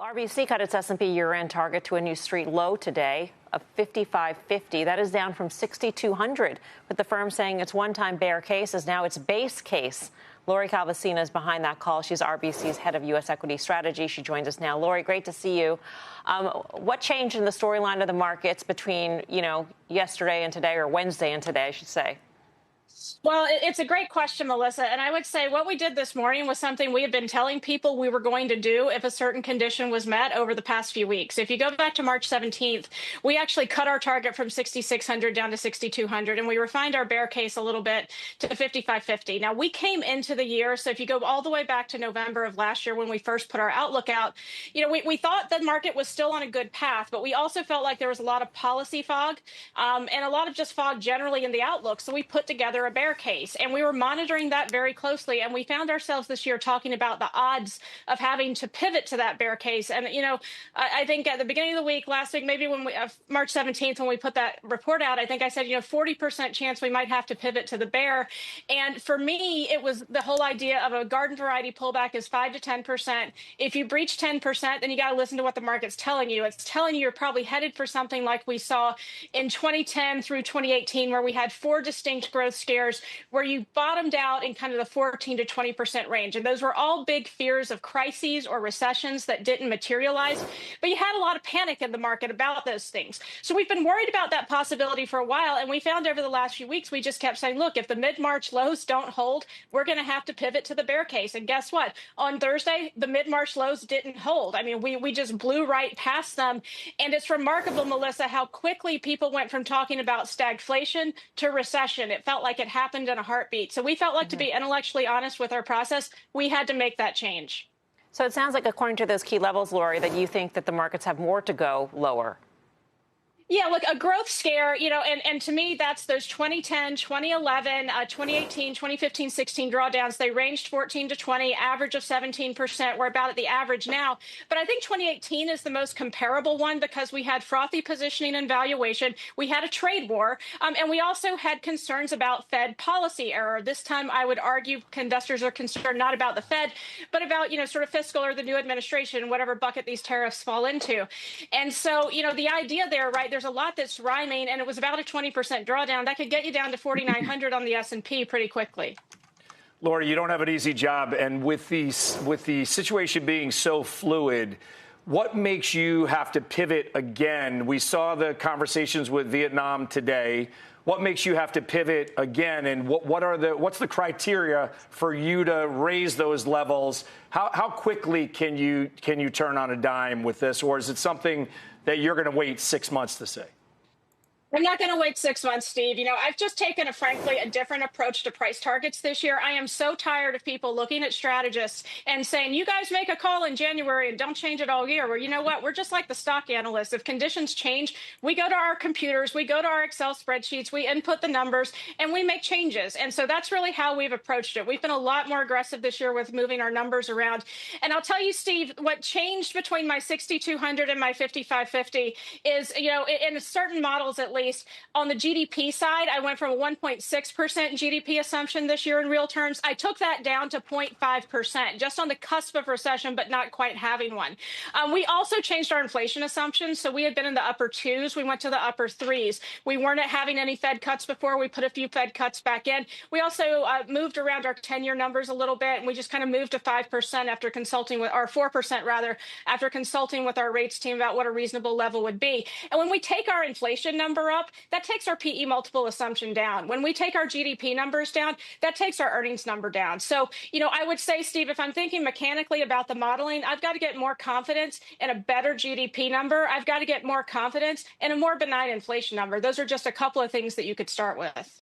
RBC cut its S&P year-end target to a new street low today of 55.50. That is down from 6,200, with the firm saying its one-time bear case is now its base case. Lori Calvasina is behind that call. She's RBC's head of U.S. equity strategy. She joins us now. Lori, great to see you. What changed in the storyline of the markets between, yesterday and today, or Wednesday and today, I should say? Well, it's a great question, Melissa. And I would say what we did this morning was something we have been telling people we were going to do if a certain condition was met over the past few weeks. If you go back to March 17th, we actually cut our target from 6,600 down to 6,200, and we refined our bear case a little bit to 55.50. Now, we came into the year, so if you go all the way back to November of last year when we first put our outlook out, we thought the market was still on a good path, but we also felt like there was a lot of policy fog and a lot of just fog generally in the outlook. So we put together a bear case, and we were monitoring that very closely, and we found ourselves this year talking about the odds of having to pivot to that bear case. And I think at the beginning of the week last week, maybe when March 17th, when we put that report out, I think I said 40% chance we might have to pivot to the bear. And for me, it was the whole idea of a garden variety pullback is 5 to 10%. If you breach 10%, then you got to listen to what the market's telling you. It's telling you you're probably headed for something like we saw in 2010 through 2018, where we had 4 distinct growth scares where you bottomed out in kind of the 14 to 20% range. And those were all big fears of crises or recessions that didn't materialize. But you had a lot of panic in the market about those things. So we've been worried about that possibility for a while. And we found over the last few weeks, we just kept saying, look, if the mid-March lows don't hold, we're going to have to pivot to the bear case. And guess what? On Thursday, the mid-March lows didn't hold. I mean, we just blew right past them. And it's remarkable, Melissa, how quickly people went from talking about stagflation to recession. It felt like it happened in a heartbeat. So we felt like, to be intellectually honest with our process, we had to make that change. So it sounds like, according to those key levels, Lori, that you think that the markets have more to go lower. Yeah, look, a growth scare, and to me, that's those 2010, 2011, 2018, 2015, 16 drawdowns. They ranged 14 to 20, average of 17%. We're about at the average now. But I think 2018 is the most comparable one because we had frothy positioning and valuation. We had a trade war, and we also had concerns about Fed policy error. This time, I would argue investors are concerned not about the Fed, but about, sort of fiscal or the new administration, whatever bucket these tariffs fall into. And so, the idea there, right, there's a lot that's rhyming, and it was about a 20% drawdown. That could get you down to 4,900 on the S&P pretty quickly. Lori, you don't have an easy job, and with the situation being so fluid, what makes you have to pivot again? We saw the conversations with Vietnam today. What makes you have to pivot again, and what's the criteria for you to raise those levels? How quickly can you turn on a dime with this, or is it something that you're going to wait 6 months to say? I'm not going to wait 6 months, Steve. I've just taken frankly, a different approach to price targets this year. I am so tired of people looking at strategists and saying, you guys make a call in January and don't change it all year. Well, you know what? We're just like the stock analysts. If conditions change, we go to our computers, we go to our Excel spreadsheets, we input the numbers, and we make changes. And so that's really how we've approached it. We've been a lot more aggressive this year with moving our numbers around. And I'll tell you, Steve, what changed between my 6,200 and my 55.50 is, in certain models at least, on the GDP side, I went from a 1.6% GDP assumption this year in real terms. I took that down to 0.5%, just on the cusp of recession, but not quite having one. We also changed our inflation assumptions. So we had been in the upper 2s. We went to the upper 3s. We weren't having any Fed cuts before. We put a few Fed cuts back in. We also moved around our 10-year numbers a little bit, and we just kind of moved to 5% after consulting with, or 4% rather, after consulting with our rates team about what a reasonable level would be. And when we take our inflation number up, that takes our PE multiple assumption down. When we take our GDP numbers down, that takes our earnings number down. So, I would say, Steve, if I'm thinking mechanically about the modeling, I've got to get more confidence in a better GDP number. I've got to get more confidence in a more benign inflation number. Those are just a couple of things that you could start with.